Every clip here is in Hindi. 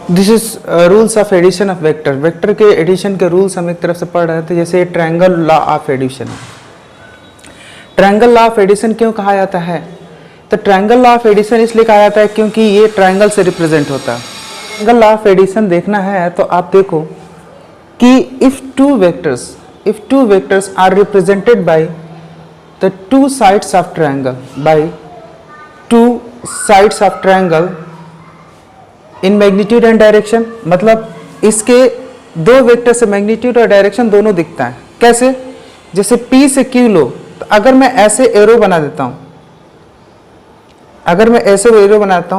This is rules of addition of vector. Vector के एडिशन के रूल्स हम एक तरफ से पढ़ रहे थे, जैसे triangle law of addition. Triangle law of addition क्यों कहा जाता है? तो ट्रायंगल लॉ ऑफ एडिशन इसलिए कहा जाता है क्योंकि ये ट्रायंगल से रिप्रेजेंट होता है। ट्रायंगल लॉ ऑफ एडिशन देखना है तो आप देखो कि if two vectors are represented by the two sides of triangle in magnitude and direction, मतलब इसके दो वेक्टर से मैग्नीट्यूड और डायरेक्शन दोनों दिखता है। कैसे? जैसे P से Q लो, तो अगर मैं ऐसे एरो बना देता हूं,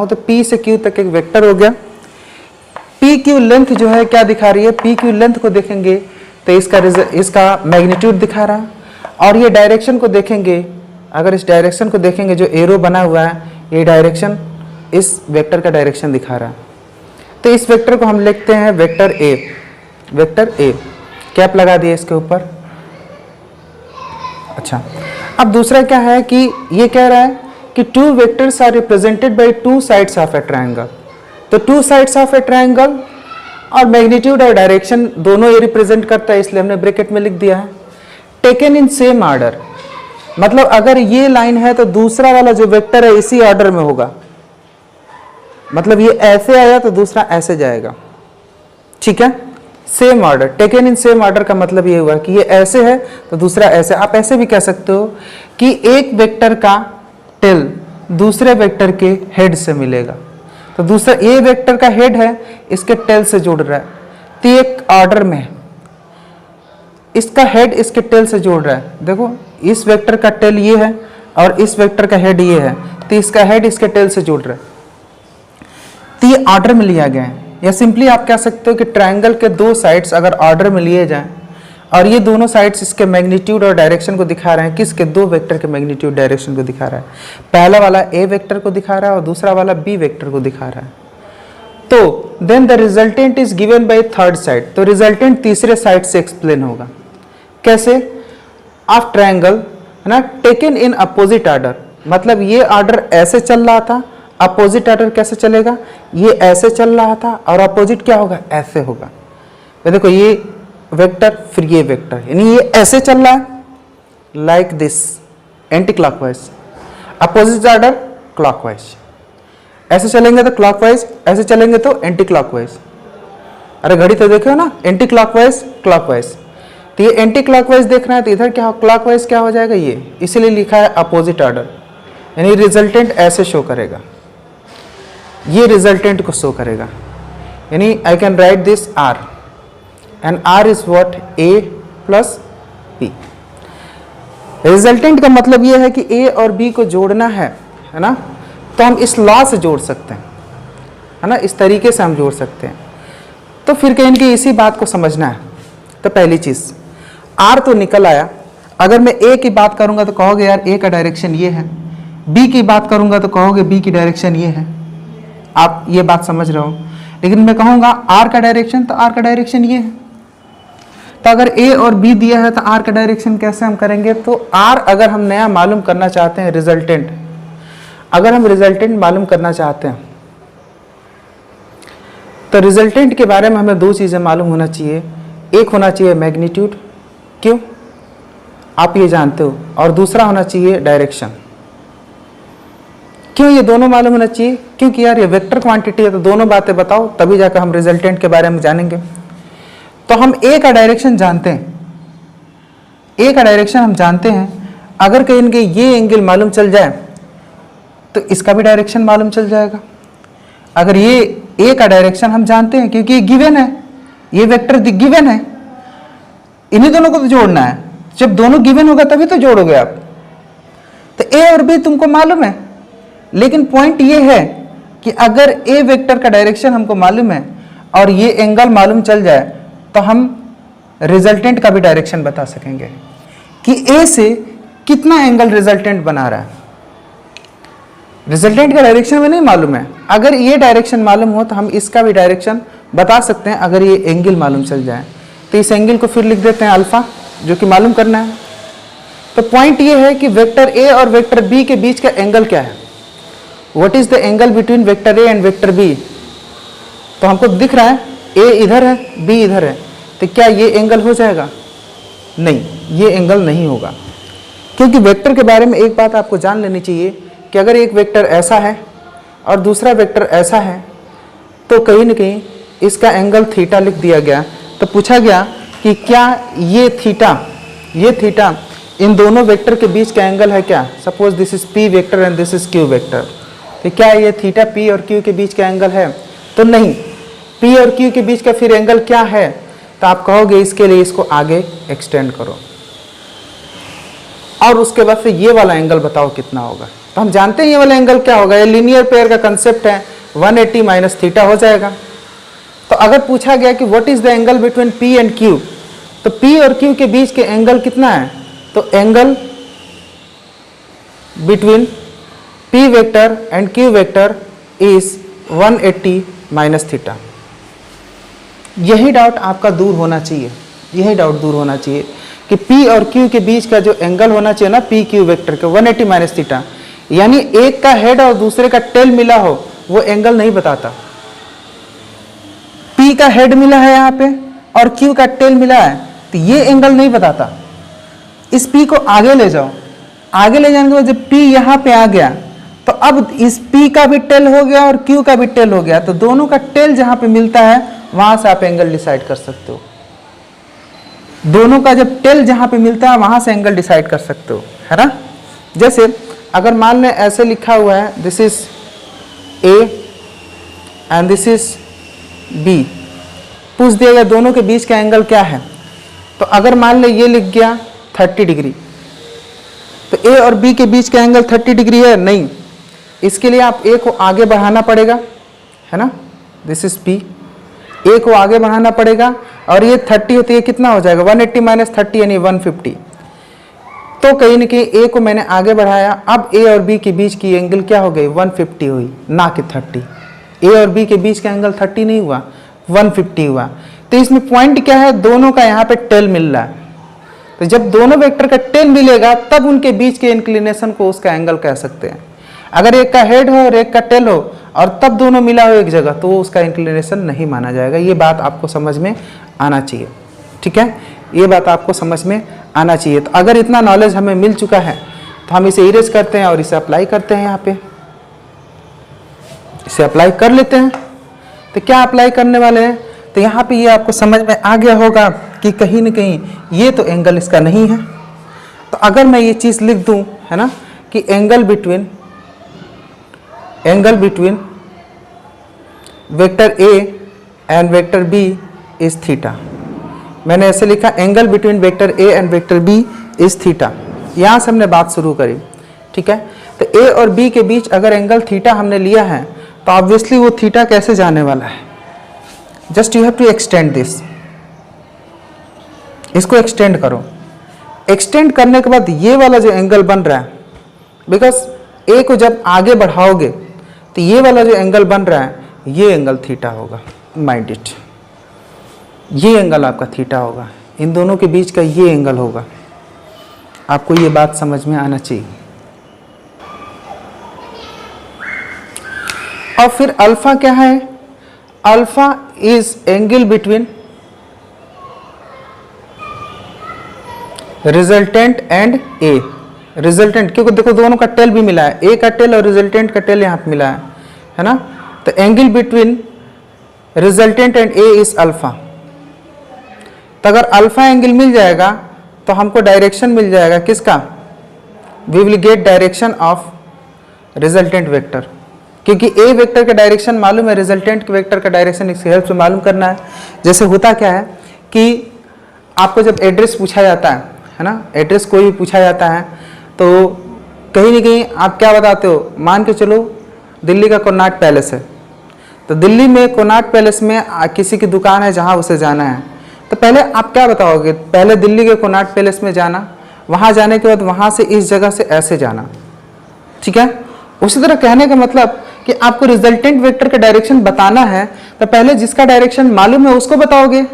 तो P से Q तक एक वेक्टर हो गया। PQ लेंथ जो है क्या दिखा रही है? PQ लेंथ को देखेंगे तो इसका मैग्नीट्यूड दिखा रहा है, और ये डायरेक्शन को देखेंगे, अगर इस डायरेक्शन को देखेंगे जो एरो बना हुआ है, ये डायरेक्शन इस वेक्टर का डायरेक्शन दिखा रहा है। तो इस वेक्टर को हम लिखते हैं वेक्टर ए। कैप लगा दिए इसके ऊपर। अच्छा, अब दूसरा क्या है कि ये कह रहा है कि two vectors are represented by two sides of a triangle. तो two sides of a triangle और मैग्नीट्यूड और डायरेक्शन दोनों ये रिप्रेजेंट करता है, इसलिए हमने ब्रैकेट में लिख दिया है। टेकन इन सेम ऑर्डर, मतलब अगर ये लाइन है तो दूसरा वाला जो वेक्टर है इसी ऑर्डर में होगा, मतलब ये ऐसे आया तो दूसरा ऐसे जाएगा। ठीक है, same order. Taken in same order का मतलब ये हुआ कि ये ऐसे है तो दूसरा ऐसे। आप ऐसे भी कह सकते हो कि एक वेक्टर का टेल दूसरे वेक्टर के हेड से मिलेगा, तो दूसरा ये वेक्टर का हेड है इसके टेल से जुड़ रहा है, तो एक ऑर्डर में इसका हेड इसके टेल से जोड़ रहा है। देखो, इस वेक्टर का टेल ये है और इस वेक्टर का हेड ये है, तो इसका हेड इसके टेल से जोड़ रहा है, तो ये ऑर्डर में लिया गया है। या सिंपली आप कह सकते हो कि ट्रायंगल के दो साइड्स अगर ऑर्डर में लिए जाएं और ये दोनों साइड्स इसके मैग्नीट्यूड और डायरेक्शन को दिखा रहे हैं, किसके? दो वेक्टर के मैग्नीट्यूड डायरेक्शन को दिखा रहा है। पहला वाला ए वेक्टर को दिखा रहा है और दूसरा वाला बी वेक्टर को दिखा रहा है। तो then the resultant is given by third side, तो रिजल्टेंट तीसरे साइड से एक्सप्लेन होगा। कैसे? ऑफ ट्रायंगल है ना, टेकन इन अपोजिट ऑर्डर, मतलब ये ऑर्डर ऐसे चल रहा था, अपोजिट ऑर्डर कैसे चलेगा? ये ऐसे चल रहा था और अपोजिट क्या होगा? ऐसे होगा। तो देखो, ये वेक्टर फिर ये वेक्टर, यानी ये ऐसे चल रहा है like this anti clockwise, opposite order clockwise. ऐसे चलेंगे तो क्लॉकवाइज, ऐसे चलेंगे तो एंटी क्लॉकवाइज। अरे घड़ी तो देखो ना, एंटी क्लॉकवाइज क्लॉकवाइज, तो ये एंटी क्लॉकवाइज देखना है तो इधर क्या क्लॉकवाइज क्या हो जाएगा? ये इसीलिए लिखा है अपोजिट ऑर्डर, यानी रिजल्टेंट ऐसे शो करेगा, ये रिजल्टेंट को शो करेगा। यानी I can write this R and R is what? A plus B. Resultant का मतलब ये है कि ए और बी को जोड़ना है ना, तो हम इस लॉ से जोड़ सकते हैं, है ना, इस तरीके से हम जोड़ सकते हैं। तो फिर कहीं कि इसी बात को समझना है। तो पहली चीज, आर तो निकल आया। अगर मैं ए की बात करूंगा तो कहोगे यार ए का डायरेक्शन ये है, बी की बात करूंगा तो कहोगे बी की डायरेक्शन ये है। आप ये बात समझ रहे हो, लेकिन मैं कहूंगा आर का डायरेक्शन, तो आर का डायरेक्शन ये है। तो अगर ए और बी दिया है तो आर का डायरेक्शन कैसे हम करेंगे? तो आर अगर हम नया मालूम करना चाहते हैं, रिजल्टेंट, अगर हम रिजल्टेंट मालूम करना चाहते हैं तो रिजल्टेंट के बारे में हमें दो चीजें मालूम होना चाहिए। एक होना चाहिए मैग्नीट्यूड, क्यों? आप ये जानते हो, और दूसरा होना चाहिए डायरेक्शन। क्यों ये दोनों मालूम होना चाहिए? क्योंकि यार ये वेक्टर क्वांटिटी है, तो दोनों बातें बताओ तभी जाकर हम रिजल्टेंट के बारे में जानेंगे। तो हम ए का डायरेक्शन जानते हैं, ए का डायरेक्शन हम जानते हैं। अगर कहीं इनके ये एंगल मालूम चल जाए तो इसका भी डायरेक्शन मालूम चल जाएगा। अगर ये ए का डायरेक्शन हम जानते हैं क्योंकि ये गिवन है, ये वेक्टर गिवन है, इन्हीं दोनों को तो जोड़ना है। जब दोनों गिवन होगा तभी तो जोड़ोगे आप। तो ए और बी तुमको मालूम है, लेकिन पॉइंट ये है कि अगर ए वेक्टर का डायरेक्शन हमको मालूम है और ये एंगल मालूम चल जाए तो हम रिजल्टेंट का भी डायरेक्शन बता सकेंगे कि ए से कितना एंगल रिजल्टेंट बना रहा है। रिजल्टेंट का डायरेक्शन में नहीं मालूम है, अगर ये डायरेक्शन मालूम हो तो हम इसका भी डायरेक्शन बता सकते हैं अगर ये एंगल मालूम चल जाए। तो इस एंगल को फिर लिख देते हैं अल्फा, जो कि मालूम करना है। तो पॉइंट ये है कि वेक्टर ए और वेक्टर बी के बीच का एंगल क्या है? What is the angle between vector A and vector B? तो हमको दिख रहा है ए इधर है, बी इधर है, तो क्या ये एंगल हो जाएगा? नहीं, ये एंगल नहीं होगा। क्योंकि वेक्टर के बारे में एक बात आपको जान लेनी चाहिए कि अगर एक वेक्टर ऐसा है और दूसरा वेक्टर ऐसा है तो कहीं ना कहीं इसका एंगल थीटा लिख दिया गया। तो पूछा गया कि क्या ये थीटा इन दोनों वेक्टर के बीच का एंगल है क्या? Suppose this is P vector and this is Q vector, तो क्या ये थीटा पी और क्यू के बीच का एंगल है? तो नहीं। पी और क्यू के बीच का फिर एंगल क्या है? तो आप कहोगे इसके लिए इसको आगे एक्सटेंड करो और उसके बाद फिर ये वाला एंगल बताओ कितना होगा। तो हम जानते हैं ये वाला एंगल क्या होगा, ये लीनियर पेयर का कंसेप्ट है, 180 माइनस थीटा हो जाएगा। तो अगर पूछा गया कि what is the angle between P and Q, तो पी और क्यू के बीच के एंगल कितना है? तो angle between P vector and Q vector is 180 minus theta. यही डाउट आपका दूर होना चाहिए, यही डाउट दूर होना चाहिए कि P और Q के बीच का जो एंगल होना चाहिए ना P Q वेक्टर के 180 माइनस थीटा, यानी एक का हेड और दूसरे का टेल मिला हो वो एंगल नहीं बताता। P का हेड मिला है यहाँ पे और Q का टेल मिला है तो ये एंगल नहीं बताता। इस P को आगे ले जाओ, आगे ले जाने के बाद जब P यहाँ पे आ गया तो अब इस P का भी टेल हो गया और Q का भी टेल हो गया, तो दोनों का टेल जहाँ पे मिलता है वहां से आप एंगल डिसाइड कर सकते हो। दोनों का जब टेल जहां पे मिलता है वहां से एंगल डिसाइड कर सकते हो, है ना। जैसे अगर मान लें ऐसे लिखा हुआ है this is A and this is B, पूछ दिया गया दोनों के बीच का एंगल क्या है, तो अगर मान लें ये लिख गया 30 डिग्री, तो ए और बी के बीच का एंगल 30 डिग्री है? नहीं। इसके लिए आप ए को आगे बढ़ाना पड़ेगा, है ना। दिस इज बी, ए को आगे बढ़ाना पड़ेगा और ये 30 होती है, कितना हो जाएगा 180 माइनस 30 यानी 150। तो कहीं ना कहीं ए को मैंने आगे बढ़ाया, अब ए और बी के बीच की एंगल क्या हो गई 150 हुई, ना कि 30। ए और बी के बीच का एंगल 30 नहीं हुआ, 150 हुआ। तो इसमें पॉइंट क्या है, दोनों का यहाँ पे टेल मिल रहा है। तो जब दोनों वेक्टर का टेल मिलेगा तब उनके बीच के इंक्लिनेशन को उसका एंगल कह सकते हैं। अगर एक का हेड हो और एक का टेल हो और तब दोनों मिला हो एक जगह तो वो उसका इंक्लिनेशन नहीं माना जाएगा। ये बात आपको समझ में आना चाहिए, ठीक है, ये बात आपको समझ में आना चाहिए। तो अगर इतना नॉलेज हमें मिल चुका है तो हम इसे इरेज करते हैं और इसे अप्लाई करते हैं। यहाँ पे इसे अप्लाई कर लेते हैं। तो क्या अप्लाई करने वाले हैं, तो यहाँ पे ये आपको समझ में आ गया होगा कि कहीं ना कहीं ये तो एंगल इसका नहीं है। तो अगर मैं ये चीज़ लिख दूँ, है ना, कि angle between vector A and vector B is theta. मैंने ऐसे लिखा angle between vector A and vector B is theta. यहाँ से हमने बात शुरू करी, ठीक है। तो ए और बी के बीच अगर एंगल थीटा हमने लिया है तो ऑब्वियसली वो थीटा कैसे जाने वाला है, just you have to extend this, इसको एक्सटेंड करो। एक्सटेंड करने के बाद ये वाला जो एंगल बन रहा है, बिकॉज ए को जब आगे बढ़ाओगे तो ये वाला जो एंगल बन रहा है ये एंगल थीटा होगा, माइंड इट, ये एंगल आपका थीटा होगा, इन दोनों के बीच का ये एंगल होगा। आपको ये बात समझ में आना चाहिए। और फिर अल्फा क्या है, alpha is angle between resultant and A. Resultant क्योंकि देखो दोनों का टेल भी मिला है, ए का टेल और रिजल्टेंट का टेल यहाँ पे मिला है ना। तो angle between resultant and A is alpha. तो अगर अल्फा एंगल मिल जाएगा तो हमको डायरेक्शन मिल जाएगा किसका, we will get direction of resultant vector, क्योंकि ए वेक्टर का डायरेक्शन मालूम है, रिजल्टेंट के वेक्टर का डायरेक्शन इसकी हेल्प से मालूम करना है। जैसे होता क्या है कि आपको जब एड्रेस पूछा जाता है ना, एड्रेस कोई भी पूछा जाता है तो कहीं ना कहीं आप क्या बताते हो, मान के चलो दिल्ली का कोनाट पैलेस है, तो दिल्ली में कोनाट पैलेस में किसी की दुकान है जहाँ उसे जाना है, तो पहले आप क्या बताओगे, पहले दिल्ली के कोनाट पैलेस में जाना, वहाँ जाने के बाद वहाँ से इस जगह से ऐसे जाना, ठीक है। उसी तरह कहने का मतलब कि आपको रिजल्टेंट वेक्टर का डायरेक्शन बताना है तो पहले जिसका डायरेक्शन मालूम है उसको बताओगे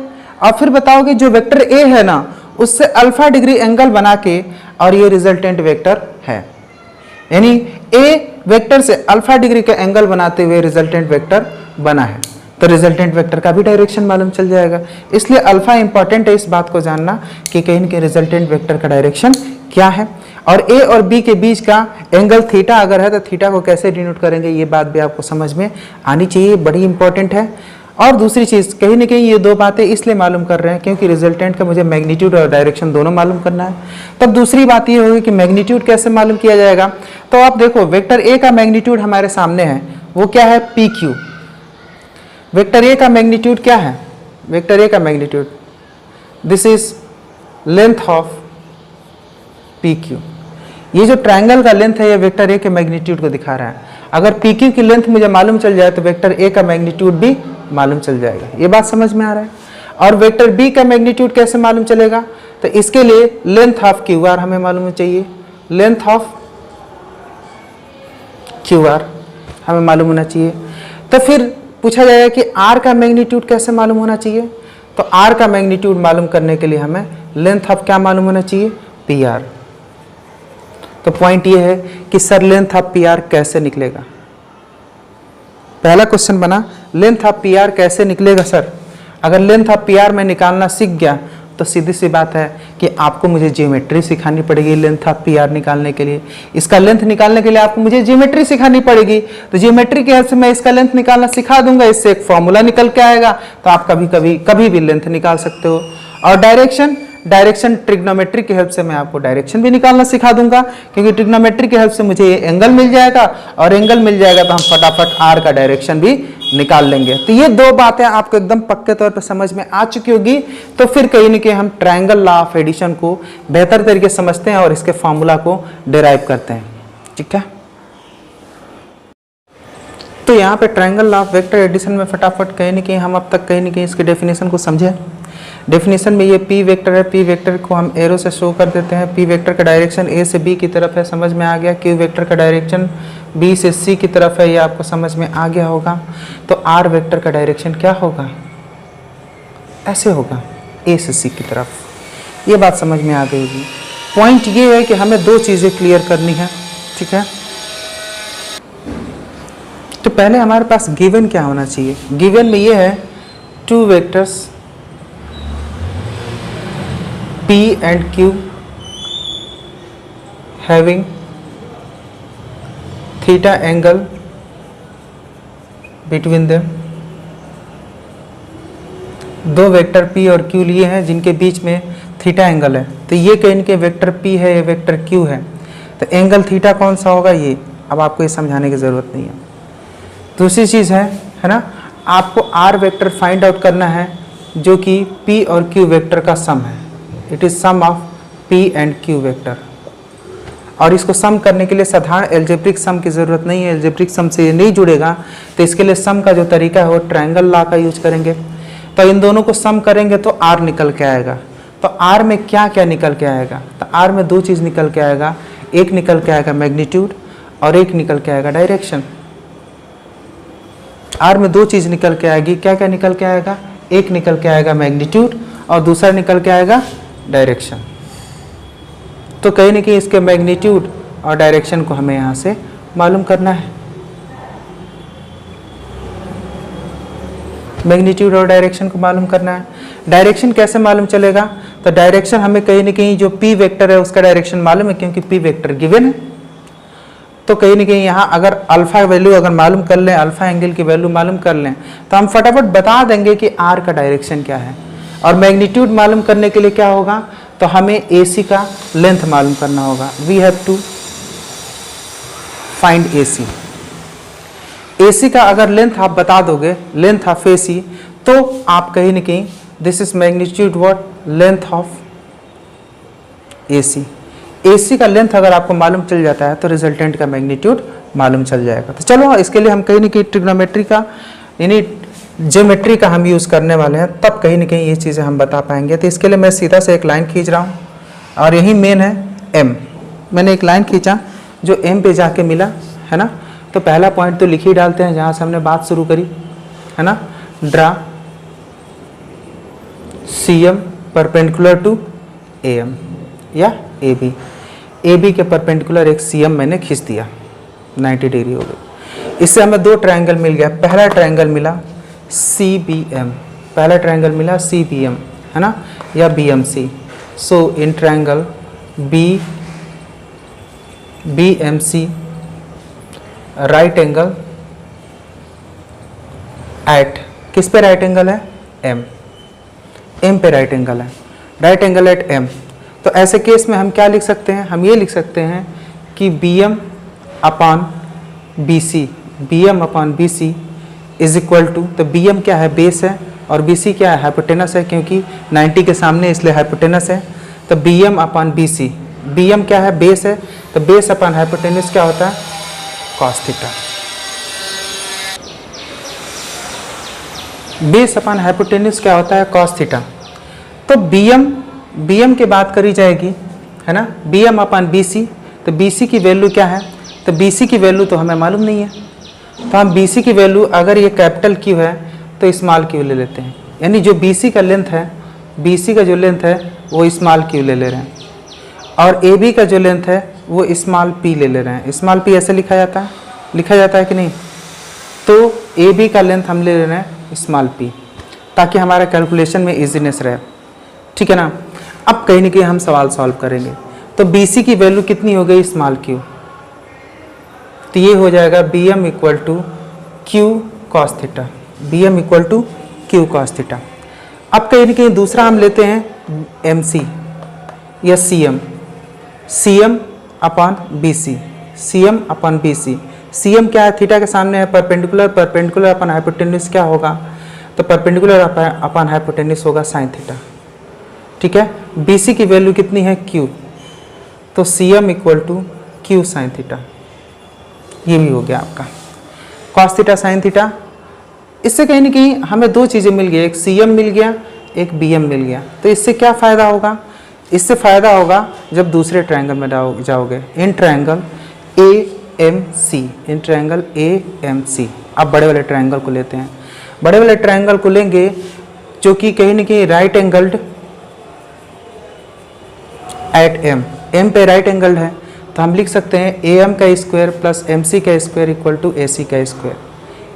और फिर बताओगे जो वेक्टर ए है ना उससे अल्फा डिग्री एंगल बना के, और ये रिजल्टेंट वेक्टर है, यानी ए वेक्टर से अल्फा डिग्री का एंगल बनाते हुए रिजल्टेंट वेक्टर बना है। तो रिजल्टेंट वेक्टर का भी डायरेक्शन मालूम चल जाएगा। इसलिए अल्फा इंपॉर्टेंट है इस बात को जानना कि कहीं न कहीं रिजल्टेंट वेक्टर का डायरेक्शन क्या है। और ए और बी के बीच का एंगल थीटा अगर है तो थीटा को कैसे डिनोट करेंगे, ये बात भी आपको समझ में आनी चाहिए, बड़ी इंपॉर्टेंट है। और दूसरी चीज़, कहीं ना कहीं ये दो बातें इसलिए मालूम कर रहे हैं क्योंकि रिजल्टेंट का मुझे मैग्नीट्यूड और डायरेक्शन दोनों मालूम करना है। तब दूसरी बात ये होगी कि मैग्नीट्यूड कैसे मालूम किया जाएगा। तो आप देखो वेक्टर ए का मैग्नीट्यूड हमारे सामने है, वो क्या है, पी क्यू। वेक्टर ए का मैग्नीट्यूड क्या है, वेक्टर ए का magnitude this is length of P Q. ये जो ट्रायंगल का लेंथ है ये वेक्टर ए के मैग्नीट्यूड को दिखा रहा है। अगर पी क्यू की लेंथ मुझे मालूम चल जाए तो वेक्टर ए का मैग्नीट्यूड भी मालूम चल जाएगा। ये बात समझ में आ रहा है। और वेक्टर बी का मैग्नीट्यूड कैसे मालूम चलेगा, तो इसके लिए लेंथ ऑफ क्यू आर हमें मालूम चाहिए, लेंथ ऑफ क्यू आर हमें मालूम होना चाहिए। तो फिर पूछा जाएगा कि आर का मैग्नीट्यूड कैसे मालूम होना चाहिए, तो आर का मैग्नीट्यूड मालूम करने के लिए हमें लेंथ ऑफ क्या मालूम होना चाहिए, पी आर। तो पॉइंट ये है कि sir length of P R कैसे निकलेगा। पहला क्वेश्चन बना लेंथ ऑफ पी आर कैसे निकलेगा सर। अगर लेंथ ऑफ पी आर में निकालना सीख गया तो सीधी सी बात है कि आपको मुझे ज्योमेट्री सिखानी पड़ेगी लेंथ ऑफ पी आर निकालने के लिए। इसका लेंथ निकालने के लिए आपको मुझे ज्योमेट्री सिखानी पड़ेगी। तो ज्योमेट्री के हेल्प से मैं इसका लेंथ निकालना सिखा दूंगा, इससे एक फॉर्मूला निकल के आएगा, तो आप कभी भी लेंथ निकाल सकते हो। और डायरेक्शन ट्रिग्नोमेट्री की हेल्प से मैं आपको डायरेक्शन भी निकालना सिखा दूंगा, क्योंकि ट्रिग्नोमेट्री की हेल्प से मुझे ये एंगल मिल जाएगा, और एंगल मिल जाएगा तो हम फटाफट आर का डायरेक्शन भी निकाल लेंगे। तो ये दो बातें आपको एकदम पक्के तौर पर समझ में आ चुकी होगी। तो फिर कहीं ना कहीं हम ट्रायंगल लॉ ऑफ एडिशन को बेहतर तरीके से समझते हैं और इसके फॉर्मूला को डिराइव करते हैं। ठीक है, तो यहाँ पे triangle law of vector addition में फटाफट कहीं ना कहीं हम अब तक कहीं ना कहीं इसके डेफिनेशन को समझे। डेफिनेशन में ये पी वेक्टर है, पी वेक्टर को हम एरो से शो कर देते हैं। पी वेक्टर का डायरेक्शन ए से बी की तरफ है, समझ में आ गया। क्यू वेक्टर का डायरेक्शन बी से सी की तरफ है, ये आपको समझ में आ गया होगा। तो आर वेक्टर का डायरेक्शन क्या होगा, ऐसे होगा, ए से सी की तरफ। ये बात समझ में आ गई होगी। पॉइंट ये है कि हमें दो चीज़ें क्लियर करनी है। ठीक है, तो पहले हमारे पास गिवन क्या होना चाहिए। गिवन में ये है two vectors P and Q having theta angle between them। दो वेक्टर P और Q लिए हैं जिनके बीच में थीटा एंगल है। तो ये कहीं इनके वेक्टर P है, ये वेक्टर Q है। तो एंगल थीटा कौन सा होगा, ये अब आपको ये समझाने की ज़रूरत नहीं है। दूसरी चीज़ है ना, आपको R वेक्टर फाइंड आउट करना है जो कि P और Q वेक्टर का सम है। It is sum of P and Q vector. और इसको सम करने के लिए साधारण एल्जेब्रिक सम की ज़रूरत नहीं है, एल्जेब्रिक सम से ये नहीं जुड़ेगा। तो इसके लिए सम का जो तरीका है वो ट्रायंगल लॉ का यूज करेंगे। तो इन दोनों को सम करेंगे तो R निकल के आएगा। तो R में क्या क्या निकल के आएगा, तो R में दो चीज़ निकल के आएगा, एक निकल के आएगा मैग्नीट्यूड और एक निकल के आएगा डायरेक्शन। R में दो चीज़ निकल के आएगी, क्या क्या निकल के आएगा, एक निकल के आएगा मैग्नीट्यूड और दूसरा निकल के आएगा डायरेक्शन। तो कहीं ना कहीं इसके मैग्नीट्यूड और डायरेक्शन को हमें यहाँ से मालूम करना है। मैग्नीट्यूड और डायरेक्शन को मालूम करना है। डायरेक्शन कैसे मालूम चलेगा, तो डायरेक्शन हमें कहीं ना कहीं जो P वेक्टर है उसका डायरेक्शन मालूम है, क्योंकि P वेक्टर गिवन है। तो कहीं ना कहीं यहाँ अगर अल्फा वैल्यू अगर मालूम कर लें, अल्फा एंगल की वैल्यू मालूम कर लें, तो हम फटाफट बता देंगे कि R का डायरेक्शन क्या है। और मैग्नीट्यूड मालूम करने के लिए क्या होगा, तो हमें AC का लेंथ मालूम करना होगा। We have to find AC। AC का अगर लेंथ आप बता दोगे, लेंथ ऑफ AC, तो आप कहीं ना कहीं this is magnitude what, length of AC। AC का लेंथ अगर आपको मालूम चल जाता है तो रिजल्टेंट का मैग्नीट्यूड मालूम चल जाएगा। तो चलो इसके लिए हम कहीं ना कहीं ट्रिग्नोमेट्री का यानी ज्योमेट्री का हम यूज़ करने वाले हैं, तब कहीं ना कहीं ये चीज़ें हम बता पाएंगे। तो इसके लिए मैं सीधा से एक लाइन खींच रहा हूँ और यही मेन है M। मैंने एक लाइन खींचा जो M पे जाके मिला, है ना। तो पहला पॉइंट तो लिख ही डालते हैं जहाँ से हमने बात शुरू करी, है ना। Draw CM perpendicular to AM या AB। AB के परपेंडिकुलर एक CM मैंने खींच दिया, 90 डिग्री हो गई। इससे हमें दो ट्रायंगल मिल गया। पहला ट्रायंगल मिला CBM, पहला ट्रायंगल मिला CBM है ना, या BMC। So in triangle BMC right angle at, किस पे राइट एंगल है? M पे राइट एंगल है, राइट एंगल एट M। तो ऐसे केस में हम क्या लिख सकते हैं? हम ये लिख सकते हैं कि BM upon BC is equal to, तो BM क्या है? बेस है, और BC क्या है? हाइपोटेनस है, क्योंकि 90 के सामने इसलिए हाइपोटेनस है। तो BM अपॉन BC, BM क्या है? बेस है, तो बेस अपॉन हाइपोटेनस क्या होता है? Cos theta. Base upon hypotenuse क्या होता है? Cos theta. तो BM की बात करी जाएगी है ना, BM अपॉन BC। तो BC की वैल्यू क्या है? तो BC की वैल्यू तो हमें मालूम नहीं है, तो हम BC की वैल्यू, अगर ये कैपिटल Q है तो स्मॉल q ले लेते हैं, यानी जो BC का लेंथ है, BC का जो लेंथ है वो स्मॉल q ले ले रहे हैं, और AB का जो लेंथ है वो स्मॉल p ले ले रहे हैं। स्मॉल p ऐसे लिखा जाता है कि नहीं? तो AB का लेंथ हम ले रहे हैं स्मॉल p, ताकि हमारा कैलकुलेशन में इजीनेस रहे, ठीक है ना। अब कहीं ना कहीं हम सवाल सॉल्व करेंगे। तो BC की वैल्यू कितनी हो गई? स्मॉल q, तो ये हो जाएगा BM equal to Q cos theta, BM equal to Q cos theta. अब कहीं ना कहीं दूसरा हम लेते हैं MC या CM अपॉन BC, CM क्या है? थीटा के सामने है परपेंडिकुलर अपॉन हाइपोटेन्यूज क्या होगा? तो परपेंडिकुलर अपॉन हाइपोटेन्यूज होगा साइन थीटा, ठीक है। BC की वैल्यू कितनी है? Q, तो CM equal to Q sine theta. ये भी हो गया आपका कॉस थीटा साइन थीटा। इससे कहीं ना कहीं हमें दो चीज़ें मिल गई, एक CM मिल गया, एक BM मिल गया। तो इससे क्या फ़ायदा होगा? इससे फ़ायदा होगा जब दूसरे ट्रायंगल में जाओगे, इन ट्रायंगल AMC। अब बड़े वाले ट्रायंगल को लेते हैं, बड़े वाले ट्रायंगल को लेंगे जो कि कहीं ना कहीं राइट एंगल्ड एट M पे राइट एंगल है। तो हम लिख सकते हैं AM का स्क्वायर प्लस MC का स्क्वायर इक्वल टू AC का स्क्वायर,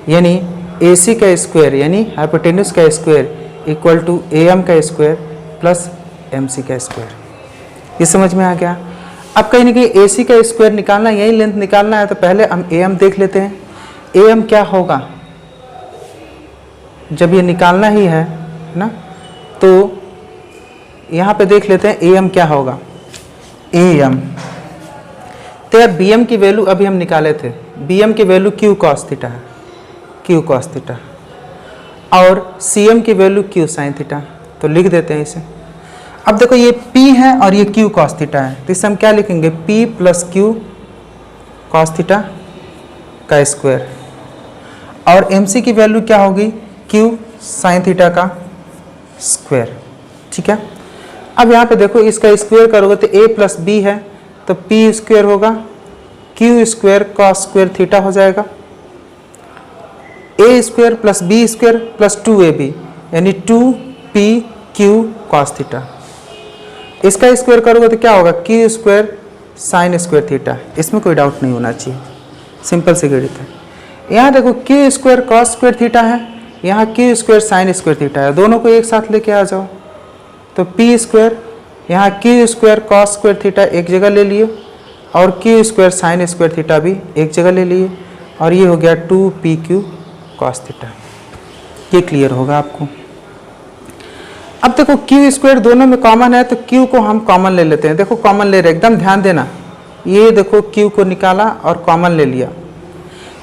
यानी AC का स्क्वायर यानी हाइपोटेन्यूज का स्क्वायर इक्वल टू AM का स्क्वायर प्लस MC का स्क्वायर। ये समझ में आ गया। अब कहीं ना कहीं AC का स्क्वायर निकालना, यही लेंथ निकालना है, तो पहले हम AM देख लेते हैं। AM क्या होगा? जब ये निकालना ही है ना, तो यहाँ पे देख लेते हैं AM क्या होगा। AM तो यार BM की वैल्यू अभी हम निकाले थे, BM की वैल्यू Q कॉस थीटा है, Q कॉस थीटा, और CM की वैल्यू Q साइन थीटा। तो लिख देते हैं इसे। अब देखो ये P है और ये Q कॉस थीटा है, तो इसे हम क्या लिखेंगे? P plus Q cos theta का स्क्वायर, और MC की वैल्यू क्या होगी? Q साइन थीटा का स्क्वायर, ठीक है। अब यहाँ पे देखो इसका स्क्वायर करोगे तो A प्लस B है, तो P स्क्वायर होगा Q square cos square theta हो जाएगा, A square plus B square plus 2AB यानी 2PQ कॉस थीटा। इसका स्क्वायर करोगे तो क्या होगा? Q square sine square theta. इसमें कोई डाउट नहीं होना चाहिए, सिंपल सी गणित है। यहाँ देखो Q square cos square theta है, यहाँ Q square sine square theta है, दोनों को एक साथ लेके आ जाओ। तो P स्क्वायर, यहाँ Q square cos square theta एक जगह ले लिए, और Q square sine square theta भी एक जगह ले लिए, और ये हो गया 2PQ कॉस थीटा। ये क्लियर होगा आपको। अब देखो Q स्क्वायर दोनों में कॉमन है, तो Q को हम कॉमन ले लेते हैं। देखो कॉमन ले रहे, एकदम ध्यान देना, ये देखो Q को निकाला और कॉमन ले लिया,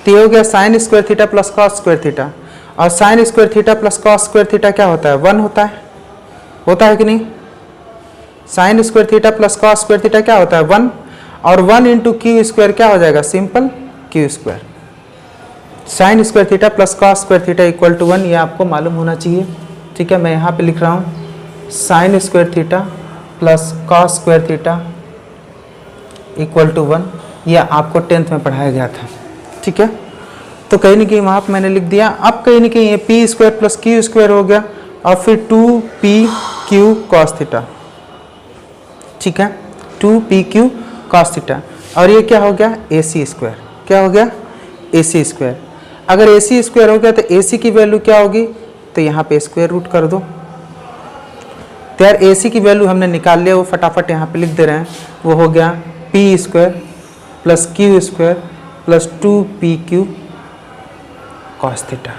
तो ये हो गया sine square theta plus cos square theta. और sine square theta plus cos square theta क्या होता है? 1 होता है कि नहीं? Sine square theta plus cos square theta क्या होता है? 1, और 1 इंटू Q स्क्वायर क्या हो जाएगा? Simple Q square. Sine square theta plus cos square theta equal to 1, ये आपको मालूम होना चाहिए, ठीक है। मैं यहाँ पे लिख रहा हूँ sine square theta plus cos square theta equal to 1, यह आपको 10th में पढ़ाया गया था, ठीक है। तो कहीं ना कहीं वहाँ पर मैंने लिख दिया। अब कहीं ना कहीं ये P square plus Q square हो गया, और फिर 2PQ कॉस थीटा, ठीक है, 2PQ कॉस थीटा। और ये क्या हो गया? AC square. क्या हो गया? AC square. अगर ए सी स्क्वायर हो गया तो ए सी की वैल्यू क्या होगी, तो यहाँ पे स्क्वायर रूट कर दो। तो यार ए सी की वैल्यू हमने निकाल लिया, वो फटाफट यहाँ पे लिख दे रहे हैं। वो हो गया P square plus Q square plus 2pq cos theta.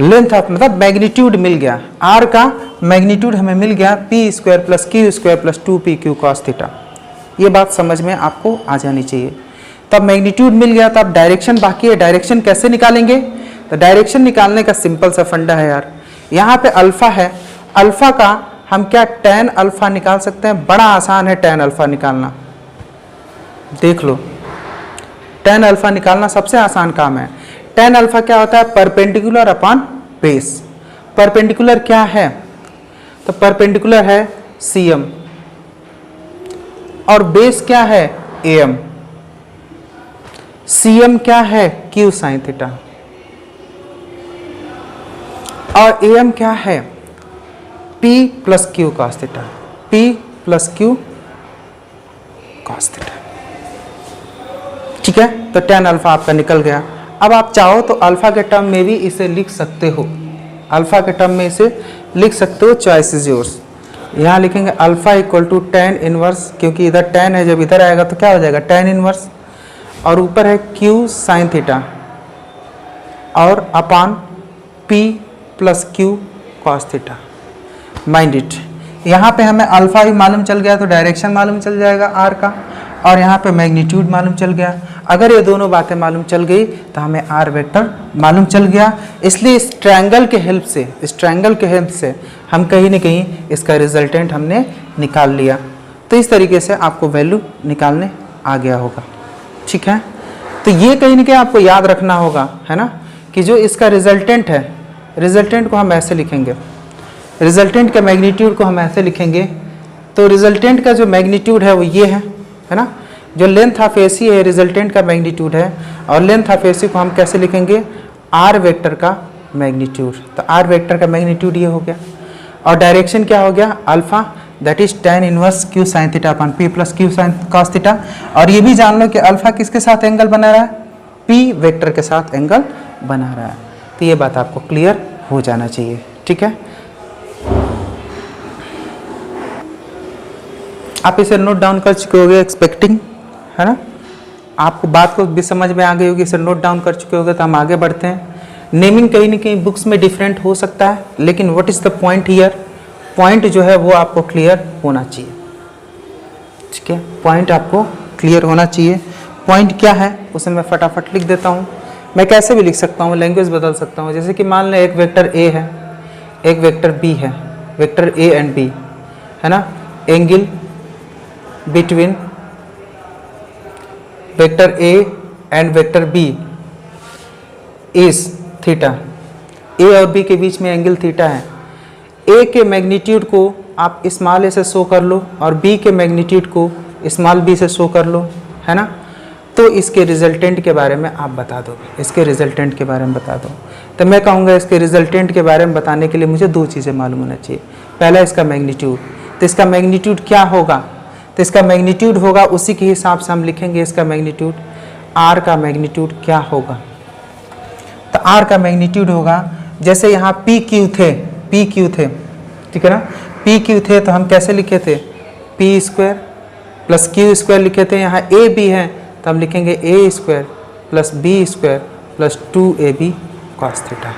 Length of मतलब मैग्नीट्यूड मिल गया, आर का मैग्नीट्यूड हमें मिल गया P square plus Q square plus 2pq cos theta. ये बात समझ में आपको आ जानी चाहिए। तब मैग्नीट्यूड मिल गया, तब डायरेक्शन बाकी है। डायरेक्शन कैसे निकालेंगे, तो डायरेक्शन निकालने का सिंपल सा फंडा है यार। यहाँ पे अल्फा है, अल्फा का हम क्या tan अल्फा निकाल सकते हैं। बड़ा आसान है tan अल्फा निकालना, देख लो। tan अल्फा निकालना सबसे आसान काम है। tan अल्फा क्या होता है, परपेंडिकुलर अपॉन बेस। परपेंडिकुलर क्या है, तो परपेंडिकुलर है cm और बेस क्या है am। cm क्या है q साइन थीटा और am क्या है p plus Q cos theta. p plus Q cos theta, ठीक है। तो tan अल्फा आपका निकल गया। अब आप चाहो तो अल्फा के टर्म में भी इसे लिख सकते हो, अल्फा के टर्म में इसे लिख सकते हो, चॉइस इज योर्स। यहाँ लिखेंगे alpha equal to tan inverse, क्योंकि इधर tan है, जब इधर आएगा तो क्या हो जाएगा tan इनवर्स, और ऊपर है q साइन थीटा और अपान p plus Q cos theta. Mind it, यहाँ पे हमें अल्फा भी मालूम चल गया तो डायरेक्शन मालूम चल जाएगा आर का, और यहाँ पे मैग्नीट्यूड मालूम चल गया। अगर ये दोनों बातें मालूम चल गई तो हमें आर वेक्टर मालूम चल गया। इसलिए इस ट्रायंगल के हेल्प से, इस ट्रायंगल के हेल्प से हम कहीं न कहीं इसका रिजल्टेंट हमने निकाल लिया। तो इस तरीके से आपको वैल्यू निकालने आ गया होगा, ठीक है। तो ये कहीं न कहीं आपको याद रखना होगा, है ना, कि जो इसका रिजल्टेंट है, रिजल्टेंट को हम ऐसे लिखेंगे, रिजल्टेंट के मैग्नीट्यूड को हम ऐसे लिखेंगे। तो रिजल्टेंट का जो मैग्नीट्यूड है वो ये है ना, जो लेंथ ऑफ एसी है रिजल्टेंट का मैग्नीट्यूड है, और लेंथ ऑफ एसी को हम कैसे लिखेंगे, आर वेक्टर का मैग्नीट्यूड। तो आर वेक्टर का मैग्नीट्यूड ये हो गया, और डायरेक्शन क्या हो गया, alpha that is tan inverse q sine theta upon p plus q sine cos theta. और ये भी जान लो कि अल्फा किसके साथ एंगल बना रहा है, p वेक्टर के साथ एंगल बना रहा है। तो ये बात आपको क्लियर हो जाना चाहिए, ठीक है। आप इसे नोट डाउन कर चुके होंगे, एक्सपेक्टिंग, है ना, आपको बात को भी समझ में आ गई होगी, इसे नोट डाउन कर चुके होंगे। तो हम आगे बढ़ते हैं। नेमिंग कहीं ना कहीं बुक्स में डिफरेंट हो सकता है, लेकिन what is the point here, point जो है वो आपको क्लियर होना चाहिए, ठीक है। पॉइंट आपको क्लियर होना चाहिए। पॉइंट क्या है उसे मैं फटाफट लिख देता हूँ। मैं कैसे भी लिख सकता हूँ, लैंग्वेज बदल सकता हूँ। जैसे कि मान लें एक वेक्टर ए है, एक वेक्टर बी है, वेक्टर ए एंड बी, है ना। Angle between vector A and vector B is theta. A और बी के बीच में एंगल थीटा है। ए के मैग्नीट्यूड को आप स्मॉल ए से शो कर लो और बी के मैग्नीट्यूड को स्मॉल बी से शो कर लो, है ना। तो इसके रिजल्टेंट के बारे में आप बता दो, इसके रिजल्टेंट के बारे में बता दो। तो मैं कहूँगा इसके रिजल्टेंट के बारे में बताने के लिए मुझे दो चीज़ें मालूम होना चाहिए। पहला इसका मैग्नीट्यूड, तो इसका मैग्नीट्यूड क्या होगा, तो इसका मैग्नीट्यूड होगा, उसी के हिसाब से हम लिखेंगे इसका मैग्नीट्यूड। आर का मैग्नीट्यूड क्या होगा, तो आर का मैग्नीट्यूड होगा, जैसे यहाँ पी क्यू थे, पी क्यू थे, ठीक है ना, पी क्यू थे तो हम कैसे लिखे थे, P square plus Q square लिखे थे। यहाँ ए बी है तो हम लिखेंगे A square plus B square plus 2ab cos theta.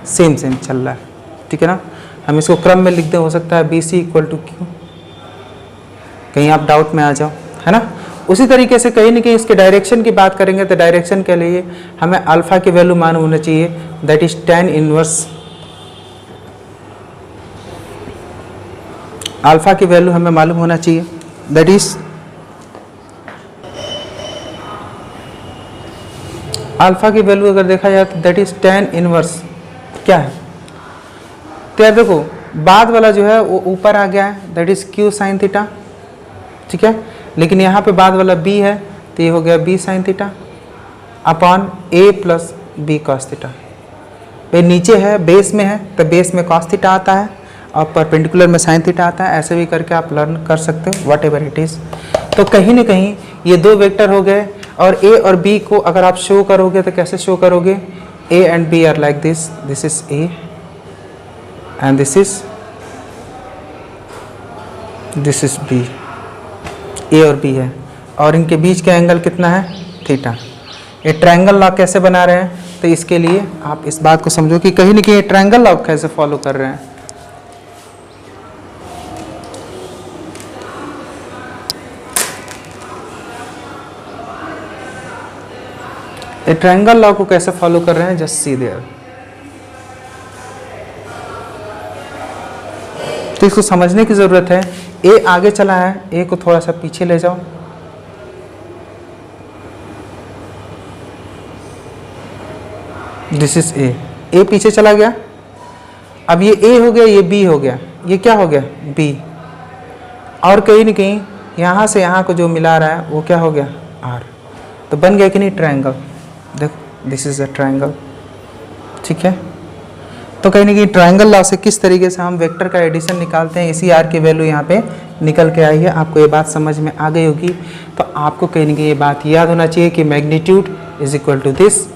Same same चल रहा है, ठीक है ना। हम इसको क्रम में लिख दें, हो सकता है B C equal to Q, कहीं आप डाउट में आ जाओ, है ना। उसी तरीके से कहीं ना कहीं इसके डायरेक्शन की बात करेंगे तो डायरेक्शन के लिए हमें अल्फा की वैल्यू मालूम होना चाहिए, that is tan inverse. Alpha की वैल्यू हमें मालूम होना चाहिए, दैट इज अल्फा की वैल्यू अगर देखा जाए तो दैट इज tan इनवर्स क्या है। तो यार देखो बाद वाला जो है वो ऊपर आ गया है, that is q sine theta, ठीक है। लेकिन यहाँ पे बाद वाला b है तो ये हो गया b sine theta upon a plus b cos theta. ये नीचे है, बेस में है तो बेस में कॉस थीटा आता है और परपेंडिकुलर में साइन थीटा आता है। ऐसे भी करके आप लर्न कर सकते हो, वट एवर इट इज़। तो कहीं ना कहीं ये दो वेक्टर हो गए और ए और बी को अगर आप शो करोगे तो कैसे शो करोगे, A and B are like this, this is A and this is B, A और बी है और इनके बीच का एंगल कितना है, थीटा। ये ट्रायंगल लॉ कैसे बना रहे हैं, तो इसके लिए आप इस बात को समझो कि कहीं ना कहीं ये ट्रायंगल लॉ कैसे फॉलो कर रहे हैं। ये ट्रायंगल लॉ को कैसे फॉलो कर रहे हैं, जस्ट सी देयर। तो इसको समझने की जरूरत है। ए आगे चला है, ए को थोड़ा सा पीछे ले जाओ, दिस इज ए पीछे चला गया। अब ये ए हो गया, ये बी हो गया, ये क्या हो गया, बी। और कहीं ना कहीं यहाँ से यहाँ को जो मिला रहा है वो क्या हो गया, आर। तो बन गया कि नहीं ट्रायंगल, देखो दिस इज अ ट्रायंगल, ठीक है। तो कहीं ना कहीं ट्रायंगल लॉ से किस तरीके से हम वेक्टर का एडिशन निकालते हैं, इसी आर की वैल्यू यहाँ पे निकल के आई है। आपको ये बात समझ में आ गई होगी। तो आपको कहीं ना कहीं ये बात याद होना चाहिए कि magnitude is equal to this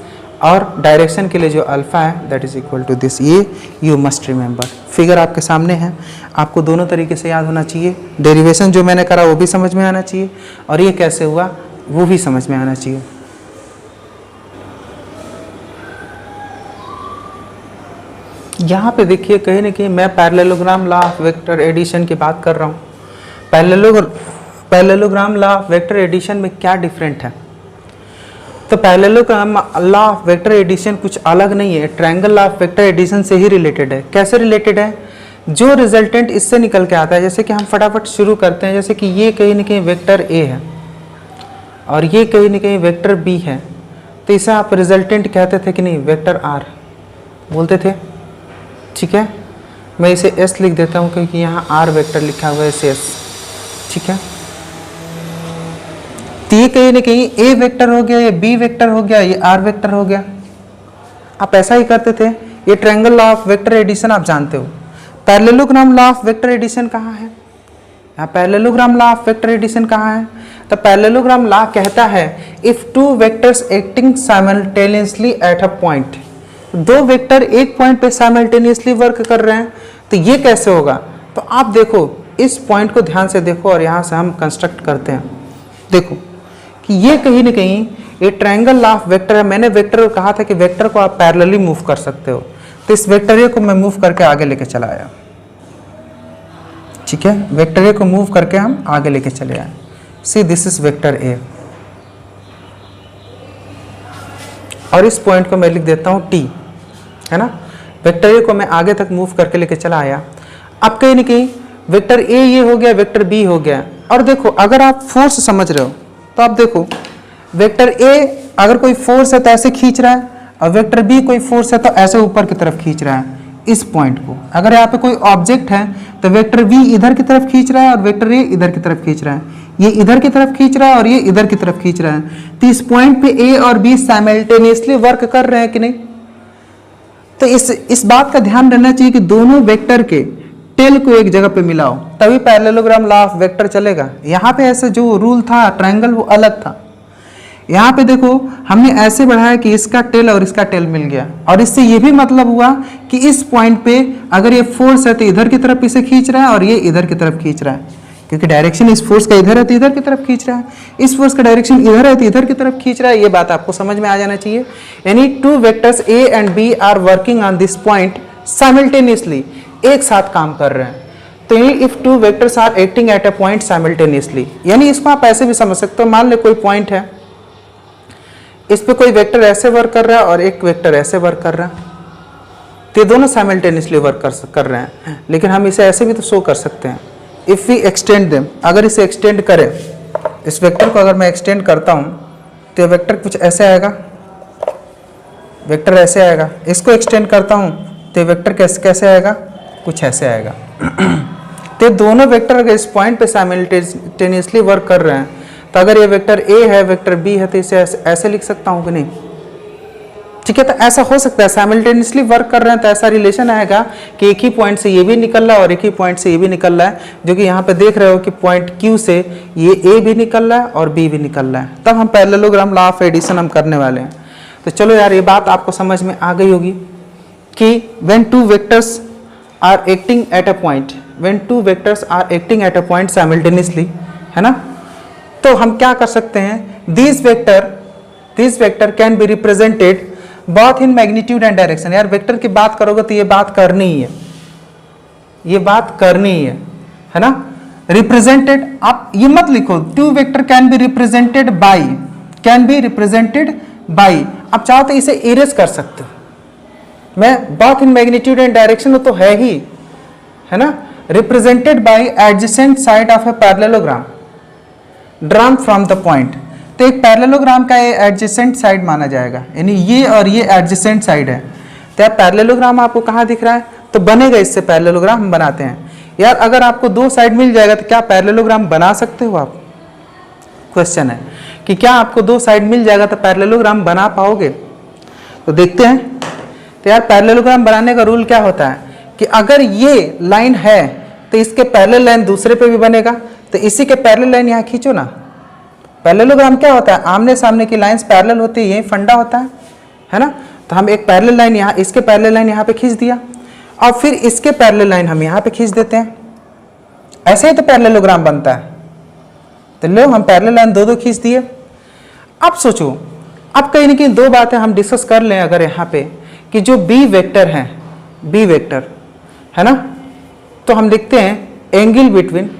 और डायरेक्शन के लिए जो अल्फा है that is equal to this, ये यू मस्ट रिमेंबर। फिगर आपके सामने है, आपको दोनों तरीके से याद होना चाहिए। डेरिवेशन जो मैंने करा वो भी समझ में आना चाहिए और ये कैसे हुआ वो भी समझ में आना चाहिए। यहाँ पे देखिए कहीं ना कहीं मैं parallelogram law of vector addition की बात कर रहा हूँ। Parallelogram law of vector addition में क्या डिफरेंट है, तो parallelogram law of vector addition कुछ अलग नहीं है, triangle law of vector addition से ही रिलेटेड है। कैसे रिलेटेड है, जो रिजल्टेंट इससे निकल के आता है, जैसे कि हम फटाफट शुरू करते हैं। जैसे कि ये कहीं ना कहीं वेक्टर ए है और ये कहीं ना कहीं वेक्टर बी है, तो इसे आप रिजल्टेंट कहते थे कि नहीं, वेक्टर आर बोलते थे, ठीक है। मैं इसे एस लिख देता हूँ क्योंकि यहाँ आर वेक्टर लिखा हुआ है, इसे एस, ठीक है। तो ये कहीं ना कहीं ए वेक्टर हो गया, ये बी वेक्टर हो गया, ये आर वेक्टर हो गया। आप ऐसा ही करते थे। ये triangle law of vector addition आप जानते हो। Parallelogram law of vector addition कहाँ है, यहाँ parallelogram law of vector addition कहाँ है, तो पैरेललोग्राम लॉ कहता है if two vectors acting simultaneously at a point, दो वेक्टर एक पॉइंट पे साइमल्टेनियसली वर्क कर रहे हैं, तो ये कैसे होगा। तो आप देखो इस पॉइंट को ध्यान से देखो और यहाँ से हम कंस्ट्रक्ट करते हैं। देखो कि ये कहीं ना कहीं ये ट्रायंगल लॉ ऑफ वेक्टर है। मैंने वेक्टर को कहा था कि वेक्टर को आप पैरेलली मूव कर सकते हो, तो इस वेक्टर ए को मैं मूव करके आगे लेके चला आया, ठीक है। वेक्टर ए को मूव करके हम आगे लेके चले आए। See this is vector A और इस पॉइंट को मैं लिख देता हूँ टी, है ना। वेक्टर ए को मैं आगे तक मूव करके लेके चला आया। अब कहीं ना कहीं वेक्टर ए ये हो गया, वेक्टर बी हो गया। और देखो अगर आप फोर्स समझ रहे हो तो आप देखो वेक्टर ए अगर कोई फोर्स है तो ऐसे खींच रहा है और वेक्टर बी कोई फोर्स है तो ऐसे ऊपर की तरफ खींच रहा है इस पॉइंट को। अगर यहाँ पे कोई ऑब्जेक्ट है तो वेक्टर बी इधर की तरफ खींच रहा है और वेक्टर ए इधर की तरफ खींच रहा है, ये इधर की तरफ खींच रहा है और ये इधर की तरफ खींच रहा है। तो इस पॉइंट पे ए और बी साइमल्टेनियसली वर्क कर रहे हैं कि नहीं। तो इस बात का ध्यान रहना चाहिए कि दोनों वेक्टर के टेल को एक जगह पे मिलाओ तभी पैरेललोग्राम लॉ ऑफ वेक्टर चलेगा। यहाँ पे ऐसा जो रूल था ट्रायंगल वो अलग था। यहाँ पे देखो हमने ऐसे बढ़ाया कि इसका टेल और इसका टेल मिल गया और इससे ये भी मतलब हुआ कि इस पॉइंट पे अगर ये फोर्स है तो इधर की तरफ इसे खींच रहा है और ये इधर की तरफ खींच रहा है, क्योंकि डायरेक्शन इस फोर्स का इधर है तो इधर की तरफ खींच रहा है, इस फोर्स का डायरेक्शन इधर है तो इधर की तरफ खींच रहा है। ये बात आपको समझ में आ जाना चाहिए। यानी two vectors A and B are working on this point simultaneously, एक साथ काम कर रहे हैं। तो ये if two vectors are acting at a point simultaneously, यानी इसको आप ऐसे भी समझ सकते हो। मान लो कोई पॉइंट है, इस पे कोई वेक्टर ऐसे वर्क कर रहा है और एक वेक्टर ऐसे वर्क कर रहा है, तो ये दोनों साइमल्टेनियसली वर्क कर रहे हैं। लेकिन हम इसे ऐसे भी तो शो कर सकते हैं, इफ वी एक्सटेंड देम। अगर इसे एक्सटेंड करें, इस वेक्टर को अगर मैं एक्सटेंड करता हूं तो वेक्टर कुछ ऐसे आएगा, वेक्टर ऐसे आएगा। इसको एक्सटेंड करता हूं तो वेक्टर कैसे आएगा, कुछ ऐसे आएगा। तो दोनों वेक्टर अगर इस पॉइंट पे साइमल्टेनियसली वर्क कर रहे हैं, तो अगर ये वेक्टर ए है वेक्टर बी है तो इसे ऐसे लिख सकता हूं कि नहीं, ठीक है। तो ऐसा हो सकता है साइमल्टेनियसली वर्क कर रहे हैं तो ऐसा रिलेशन आएगा कि एक ही पॉइंट से ये भी निकल रहा है और एक ही पॉइंट से ये भी निकल रहा है, जो कि यहाँ पे देख रहे हो कि पॉइंट Q से ये A भी निकल रहा है और B भी निकल रहा है। तब हम पैरेललोग्राम लॉ ऑफ एडिशन हम करने वाले हैं। तो चलो यार ये बात आपको समझ में आ गई होगी कि when two vectors are acting at a point, when two vectors are acting at a point simultaneously, है ना, तो हम क्या कर सकते हैं, this vector can be represented both in magnitude and direction. यार वेक्टर की बात करोगे तो ये बात करनी ही है, ये बात करनी ही है ना। रिप्रेजेंटेड, आप ये मत लिखो two vector can be represented by, can be represented by, आप चाहो तो इसे इरेज कर सकते हो। मैं both in magnitude and direction तो है ही, है ना। Represented by adjacent side of a parallelogram drawn from the point. तो एक पैरेललोग्राम का एडजेसेंट साइड माना जाएगा, यानी ये और ये एडजेसेंट साइड है। तो यार पैरेललोग्राम आपको कहाँ दिख रहा है, तो बनेगा इससे पैरेललोग्राम हम बनाते हैं। यार अगर आपको दो साइड मिल जाएगा तो क्या पैरेललोग्राम बना सकते हो आप, क्वेश्चन है कि क्या आपको दो साइड मिल जाएगा तो पैरेललोग्राम बना पाओगे। तो देखते हैं। तो यार पैरेललोग्राम बनाने का रूल क्या होता है कि अगर ये लाइन है तो इसके पैरेलल लाइन दूसरे पे भी बनेगा, तो इसी के पैरेलल लाइन यहाँ खींचो ना। पैरेललोग्राम क्या होता है, आमने सामने की लाइंस पैरेलल होती है, यही फंडा होता है ना। तो हम एक पैरेलल लाइन यहाँ, इसके पैरेलल लाइन यहाँ पे खींच दिया और फिर इसके पैरेलल लाइन हम यहाँ पे खींच देते हैं, ऐसे ही तो पैरेललोग्राम बनता है। तो लो हम पैरेलल लाइन दो दो खींच दिए। अब सोचो, अब कहीं ना कहीं दो बातें हम डिस्कस कर लें अगर यहाँ पे कि जो बी वेक्टर है, बी वेक्टर है ना, तो हम लिखते हैं angle between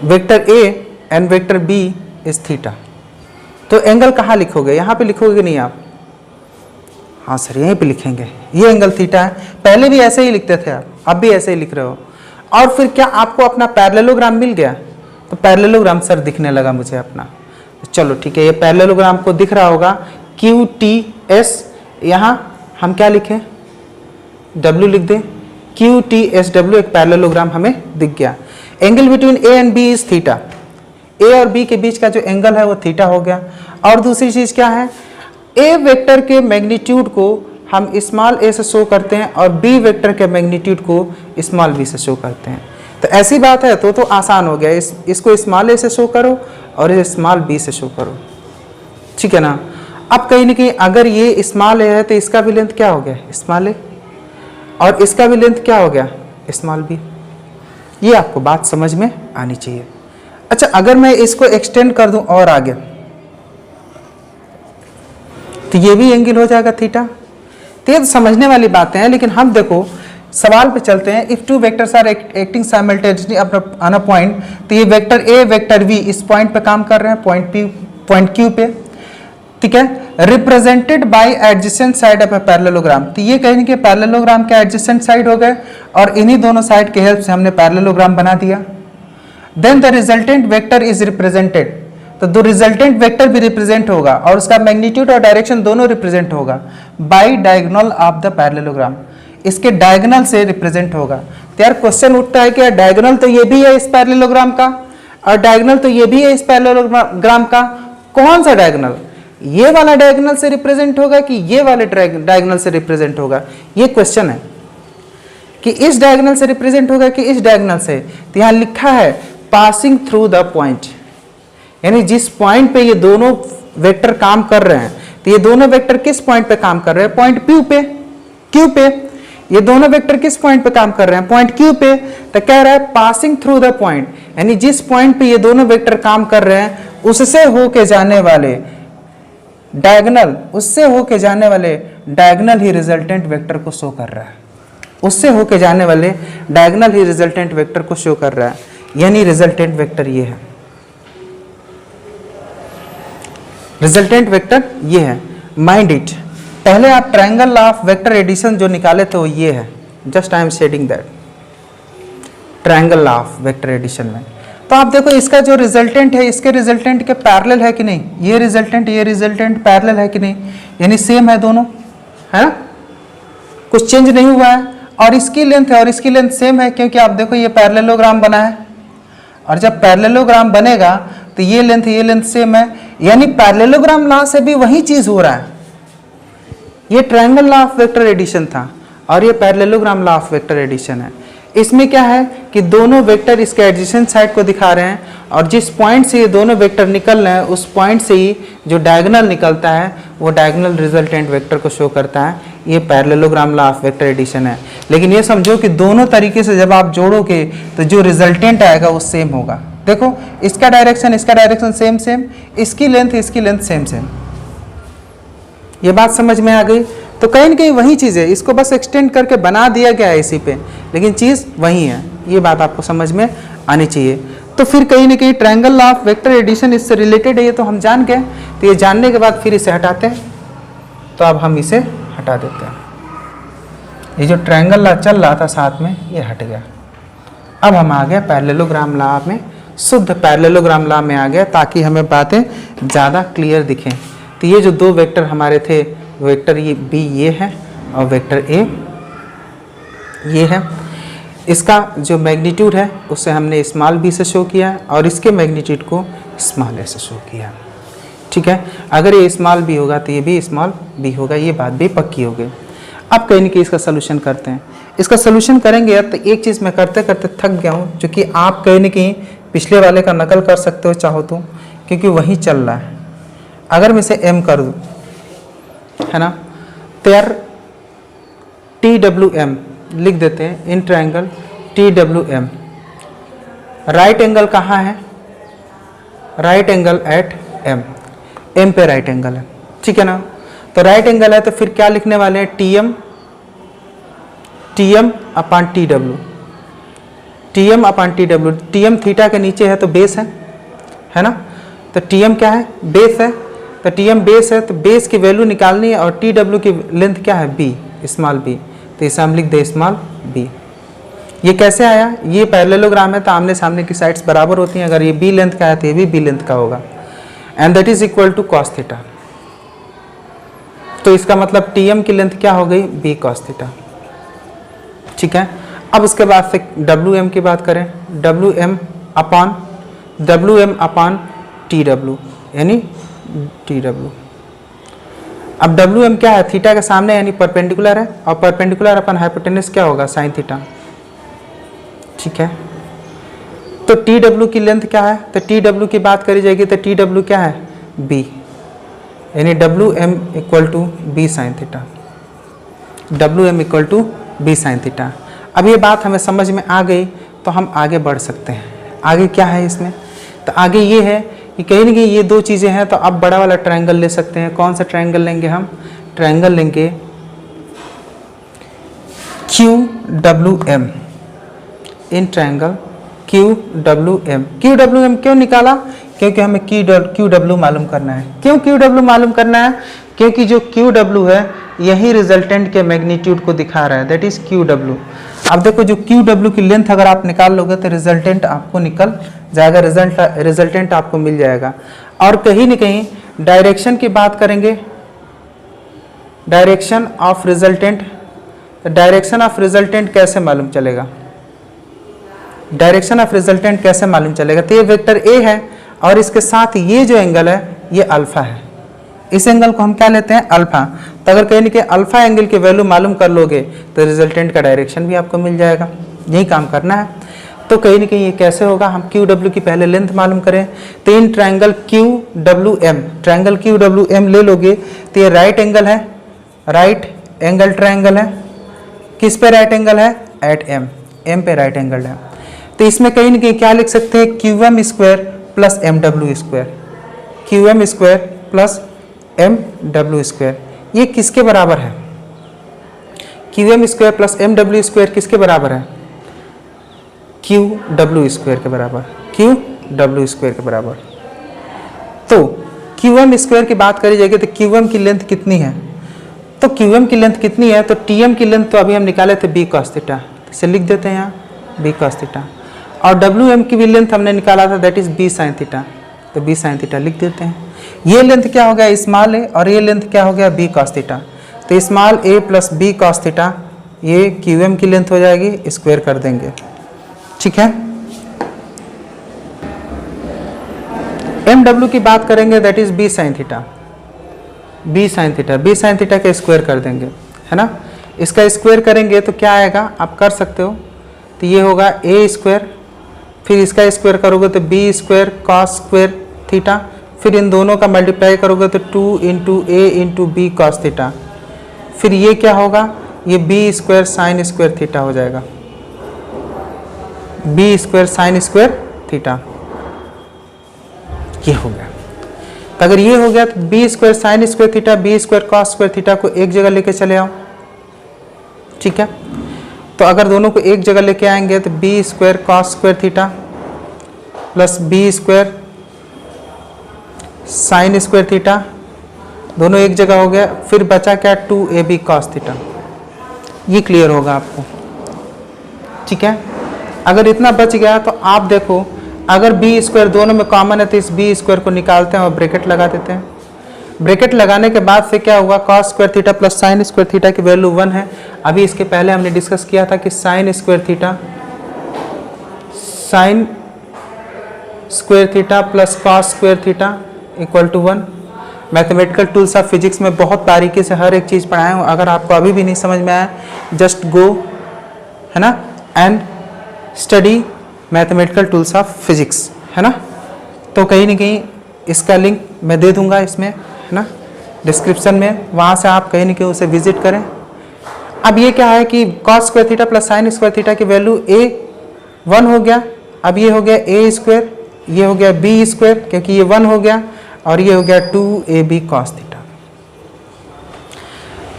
vector A and vector B is theta. तो एंगल कहाँ लिखोगे, यहाँ पे लिखोगे नहीं आप, हाँ सर यहीं पे लिखेंगे, ये एंगल थीटा है। पहले भी ऐसे ही लिखते थे आप, अब भी ऐसे ही लिख रहे हो। और फिर क्या आपको अपना पैरेललोग्राम मिल गया, तो पैरेललोग्राम सर दिखने लगा मुझे अपना। चलो ठीक है, ये पैरेललोग्राम को दिख रहा होगा क्यू टी एस, यहाँ हम क्या लिखें, डब्ल्यू लिख दें, क्यू टी एस डब्ल्यू, एक पैरेललोग्राम हमें दिख गया। Angle between A and B is theta, A और बी के बीच का जो एंगल है वो थीटा हो गया। और दूसरी चीज क्या है, ए वेक्टर के मैग्नीट्यूड को हम स्मॉल ए से शो करते हैं और बी वेक्टर के मैग्नीट्यूड को स्मॉल बी से शो करते हैं। तो ऐसी बात है तो आसान हो गया, इसको स्मॉल ए से शो करो और इसे स्मॉल बी से शो करो, ठीक है ना। अब कहीं ना कहीं अगर ये स्मॉल ए है तो इसका भी लेंथ क्या हो गया, स्मॉल ए, और इसका भी लेंथ क्या हो गया, स्मॉल बी। ये आपको बात समझ में आनी चाहिए। अच्छा अगर मैं इसको एक्सटेंड कर दूं और आगे, तो ये भी एंगल हो जाएगा थीटा। तो ये समझने वाली बातें हैं, लेकिन हम देखो सवाल पे चलते हैं। If two vectors are acting simultaneously on a point, तो ये वेक्टर ए वेक्टर बी इस पॉइंट पे काम कर रहे हैं, पॉइंट क्यू पे, ठीक है, represented by adjacent side of a parallelogram. तो ये कहेंगे कि पैरेललोग्राम के एडजेसेंट साइड हो गए और इन्हीं दोनों साइड के हेल्प से हमने पैरेललोग्राम बना दिया। Then the resultant vector is represented, तो दो रिजल्टेंट वेक्टर भी रिप्रेजेंट होगा और उसका मैग्नीट्यूड और डायरेक्शन दोनों रिप्रेजेंट होगा bye diagonal of the parallelogram, इसके डायगोनल से रिप्रेजेंट होगा। तो यार क्वेश्चन उठता है कि यार डायगोनल तो ये भी है इस पैरेललोग्राम का और डायगोनल तो ये भी है इस पैरेललोग्राम का, कौन सा डायगोनल, ये वाला डायगोनल से रिप्रेजेंट होगा कि ये वाले डायगोनल से रिप्रेजेंट होगा, ये क्वेश्चन है कि इस डायगोनल से रिप्रेजेंट होगा कि इस डायगोनल से। तो यहाँ लिखा है पासिंग थ्रू द पॉइंट, यानी जिस पॉइंट पे ये दोनों वेक्टर काम कर रहे हैं, तो ये दोनों वेक्टर किस पॉइंट पे काम कर रहे हैं, पॉइंट क्यू पे। ये दोनों वेक्टर किस पॉइंट पे काम कर रहे हैं, पॉइंट क्यू पे। तो कह रहा है पासिंग थ्रू द पॉइंट, यानी जिस पॉइंट पे ये दोनों वेक्टर काम कर रहे हैं उससे होके जाने वाले डायगोनल, उससे होके जाने वाले डायगोनल ही रिजल्टेंट वेक्टर को शो कर रहा है, उससे होके जाने वाले डायगोनल ही रिजल्टेंट वेक्टर को शो कर रहा है, यानी रिजल्टेंट वेक्टर ये है, रिजल्टेंट वेक्टर ये है। माइंड इट, पहले आप ट्रायंगल ऑफ वेक्टर एडिशन जो निकाले थे वो ये है, just I am shading that triangle of vector addition में। तो आप देखो इसका जो रिजल्टेंट है इसके रिजल्टेंट के पैरेलल है कि नहीं, ये रिजल्टेंट पैरेलल है कि नहीं, यानी सेम है दोनों, है ना, कुछ चेंज नहीं हुआ है। और इसकी लेंथ है और इसकी लेंथ सेम है, क्योंकि आप देखो ये पैरेललोग्राम बना है और जब पैरेललोग्राम बनेगा तो ये लेंथ सेम है, यानी पैरेललोग्राम लॉ से भी वही चीज हो रहा है। ये triangle law of vector addition था और ये parallelogram law of vector addition है। इसमें क्या है कि दोनों वेक्टर इसके एडजेसेंट साइड को दिखा रहे हैं और जिस पॉइंट से ये दोनों वेक्टर निकल रहे हैं उस पॉइंट से ही जो डायगोनल निकलता है वो डायगोनल रिजल्टेंट वेक्टर को शो करता है। ये parallelogram law of vector addition है। लेकिन ये समझो कि दोनों तरीके से जब आप जोड़ोगे तो जो रिजल्टेंट आएगा वो सेम होगा। देखो इसका डायरेक्शन सेम, इसकी लेंथ सेम। ये बात समझ में आ गई। तो कहीं न कहीं वही चीज़ है, इसको बस एक्सटेंड करके बना दिया गया है इसी पे, लेकिन चीज़ वही है। ये बात आपको समझ में आनी चाहिए। तो फिर कहीं न कहीं triangle law of vector addition इससे रिलेटेड है, ये तो हम जान गए। तो ये जानने के बाद फिर इसे हटाते हैं। तो अब हम इसे हटा देते हैं। ये जो ट्रायंगल लॉ चल रहा था साथ में ये हट गया। अब हम आ गए पैरेललोग्राम लॉ में, शुद्ध पैरेललोग्राम लॉ में आ गए ताकि हमें बातें ज़्यादा क्लियर दिखें। तो ये जो दो वेक्टर हमारे थे, वेक्टर ये बी ये है और वेक्टर ए ये है। इसका जो मैग्नीट्यूड है उससे हमने स्मॉल बी से शो किया और इसके मैग्नीट्यूड को स्मॉल ए से शो किया। ठीक है, अगर ये स्मॉल बी होगा तो ये भी स्मॉल बी होगा। ये बात भी पक्की हो गई। अब कहीं न कहीं इसका सोल्यूशन करते हैं। इसका सोल्यूशन करेंगे यार, तो एक चीज़ मैं करते करते थक गया हूँ, जो कि आप कहीं न कहीं पिछले वाले का नकल कर सकते हो चाहो तो, क्योंकि वही चल रहा है। अगर मैं इसे एम कर दूँ, है ना, तो यार TWM लिख देते हैं in triangle TWM। Right angle कहाँ है? राइट एंगल एट M पे राइट एंगल है। ठीक है ना, तो राइट एंगल है तो फिर क्या लिखने वाले हैं? TM अपान TW। TM थीटा के नीचे है तो बेस है ना, तो TM क्या है? बेस है। तो TM बेस है तो बेस की वैल्यू निकालनी है और TW की लेंथ क्या है? B, small b। तो इसे हम लिख दे स्मॉल b। ये कैसे आया? ये पैरेललोग्राम है तो आमने सामने की साइड्स बराबर होती हैं। अगर ये b लेंथ का है तो ये भी b लेंथ का होगा, and that is equal to cos theta. तो इसका मतलब TM की लेंथ क्या हो गई? b cos theta. ठीक है, अब उसके बाद से WM की बात करें, WM अपान TW यानी TW। अब WM क्या है? थीटा के सामने यानी परपेंडिकुलर है और परपेंडिकुलर अपन हाइपोटेनस क्या होगा? Sine theta. ठीक है, तो TW की लेंथ क्या है? तो TW की बात करी जाएगी तो TW क्या है? B, यानी WM equal to B sine theta. WM equal to B sine theta. अब ये बात हमें समझ में आ गई तो हम आगे बढ़ सकते हैं। आगे क्या है इसमें? तो आगे ये है कि कहीं ना कहीं ये दो चीज़ें हैं, तो अब बड़ा वाला ट्रायंगल ले सकते हैं। कौन सा ट्रायंगल लेंगे हम? ट्रायंगल लेंगे QWM। In triangle QWM। QWM क्यों निकाला? क्योंकि हमें QW मालूम करना है। क्यों QW मालूम करना है? क्योंकि जो QW है यही रिजल्टेंट के मैग्नीट्यूड को दिखा रहा है, दैट इज QW। अब देखो जो QW की लेंथ अगर आप निकाल लोगे तो रिजल्टेंट आपको निकल जाएगा, रिजल्टेंट आपको मिल जाएगा। और कहीं न कहीं डायरेक्शन की बात करेंगे, direction of resultant. Direction of resultant कैसे मालूम चलेगा? डायरेक्शन ऑफ रिजल्टेंट कैसे मालूम चलेगा? तो ये वेक्टर A है और इसके साथ ये जो एंगल है ये अल्फा है। इस एंगल को हम क्या लेते हैं? अल्फा। तो अगर कहीं कि अल्फा एंगल की वैल्यू मालूम कर लोगे तो रिजल्टेंट का डायरेक्शन भी आपको मिल जाएगा। यही काम करना है। तो कहीं न कहीं ये कैसे होगा? हम QW की पहले लेंथ मालूम करें तो इन ट्रायंगल QWM ले लोगे तो ये राइट एंगल है, राइट एंगल ट्रायंगल है। किस पे राइट एंगल है? एट M पे राइट एंगल है। तो इसमें कहीं न कहीं क्या लिख सकते हैं? QM square plus MW square. QM square plus MW square ये किसके बराबर है? QM square plus MW square किसके बराबर है? QW स्क्वायर के बराबर। QW स्क्वायर के बराबर। तो QM स्क्वायर की बात करी जाएगी तो QM की लेंथ कितनी है? तो QM की लेंथ कितनी है? तो TM की लेंथ तो अभी हम निकाले थे B cos थीटा, इसे लिख देते हैं यहाँ B cos थीटा। और WM की भी लेंथ हमने निकाला था, that is B sin theta, तो B sin थीटा लिख देते हैं। ये लेंथ क्या हो गया? स्मॉल a, और ये लेंथ क्या हो गया? B cos theta. तो small a plus B cos theta ये QM की लेंथ हो जाएगी, स्क्वायर कर देंगे। ठीक है, एम डब्ल्यू की बात करेंगे that is B sine theta, B sine theta, B sine theta का स्क्वायर कर देंगे, है ना। इसका स्क्वायर करेंगे तो क्या आएगा, आप कर सकते हो, तो ये होगा ए स्क्वायर, फिर इसका स्क्वायर करोगे तो B square cos square theta, फिर इन दोनों का मल्टीप्लाई करोगे तो 2 into A into B cos theta, फिर ये क्या होगा, ये B square sine square theta हो जाएगा, B square sine square theta, ये हो गया। तो अगर ये हो गया तो B square sine square theta, B square cos square theta को एक जगह लेके चले आओ, ठीक है। तो अगर दोनों को एक जगह लेके आएंगे तो B square cos square theta plus B square sine square theta, दोनों एक जगह हो गया, फिर बचा क्या, 2ab कॉस थीटा। ये क्लियर होगा आपको, ठीक है। अगर इतना बच गया तो आप देखो, अगर बी स्क्वायर दोनों में कॉमन है तो इस बी स्क्वायर को निकालते हैं और ब्रैकेट लगा देते हैं। ब्रैकेट लगाने के बाद से क्या हुआ, cos square theta plus sign square theta की वैल्यू 1 है। अभी इसके पहले हमने डिस्कस किया था कि sine square theta plus cos square theta equal to 1। Mathematical tools of physics में बहुत बारीकी से हर एक चीज़ पढ़ाए हूँ। अगर आपको अभी भी नहीं समझ में आया, जस्ट गो, है ना, and study mathematical tools of physics, है ना। तो कहीं ना कहीं इसका लिंक मैं दे दूंगा इसमें, है ना, डिस्क्रिप्शन में, वहाँ से आप कहीं ना कहीं उसे विजिट करें। अब ये क्या है कि cos square theta plus sign square theta की वैल्यू ए 1 हो गया, अब ये हो गया ए स्क्वायर, ये हो गया बी स्क्वायर क्योंकि ये 1 हो गया, और ये हो गया 2ab कॉस थीटा।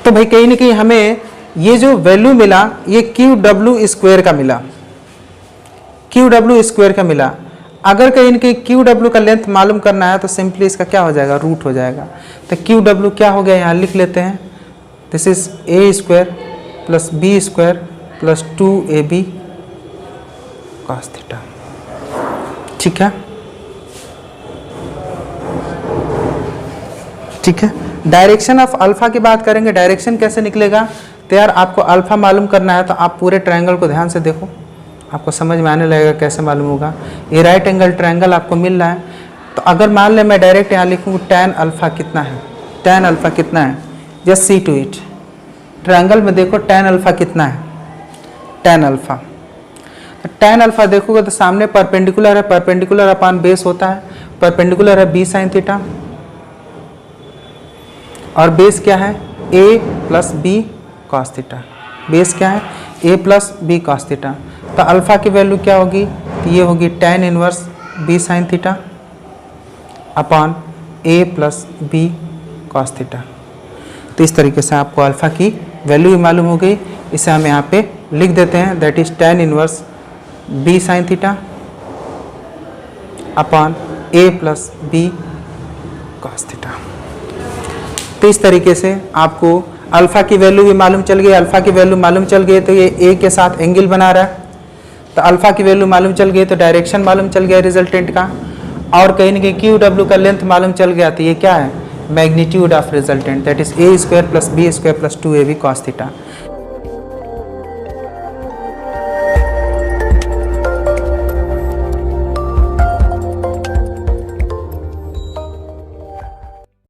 तो भाई कहीं ना कहीं हमें ये जो वैल्यू मिला ये क्यू डब्ल्यू स्क्वायर का मिला, क्यू डब्ल्यू स्क्वायर का मिला। अगर कहीं ना कहीं क्यू डब्ल्यू का लेंथ मालूम करना है तो सिंपली इसका क्या हो जाएगा, रूट हो जाएगा। तो क्यू डब्ल्यू क्या हो गया, यहाँ लिख लेते हैं, this is A square plus B square plus 2ab cos theta, ठीक है, ठीक है। डायरेक्शन ऑफ अल्फा की बात करेंगे, डायरेक्शन कैसे निकलेगा, तो यार आपको अल्फा मालूम करना है तो आप पूरे ट्रायंगल को ध्यान से देखो, आपको समझ में आने लगेगा कैसे मालूम होगा। ये राइट एंगल ट्रायंगल आपको मिल रहा है, तो अगर मान लें मैं डायरेक्ट यहाँ लिखूँ tan अल्फा कितना है, tan अल्फा कितना है, just see to it. Triangle में देखो tan अल्फा कितना है, tan अल्फा, तो tan अल्फा देखोगे तो सामने परपेंडिकुलर है, परपेंडिकुलर अपान बेस होता है, परपेंडिकुलर है बी साइन थीटा, और बेस क्या है a plus B cos theta, base क्या है a plus B cos theta. तो अल्फा की वैल्यू क्या होगी, तो ये होगी tan inverse B sine theta upon a plus B cos theta. तो इस तरीके से आपको अल्फा की वैल्यू भी मालूम हो गई। इसे हम यहाँ पे लिख देते हैं, that is tan inverse B sine theta upon a plus B cos theta. तो इस तरीके से आपको अल्फा की वैल्यू भी मालूम चल गई, अल्फा की वैल्यू मालूम चल गई तो ये ए के साथ एंगल बना रहा है, तो अल्फा की वैल्यू मालूम चल गई तो डायरेक्शन मालूम चल गया रिजल्टेंट का, और कहीं ना कहीं क्यू डब्ल्यू का लेंथ मालूम चल गया तो ये क्या है, magnitude of resultant, that is A square plus B square plus 2ab cos theta.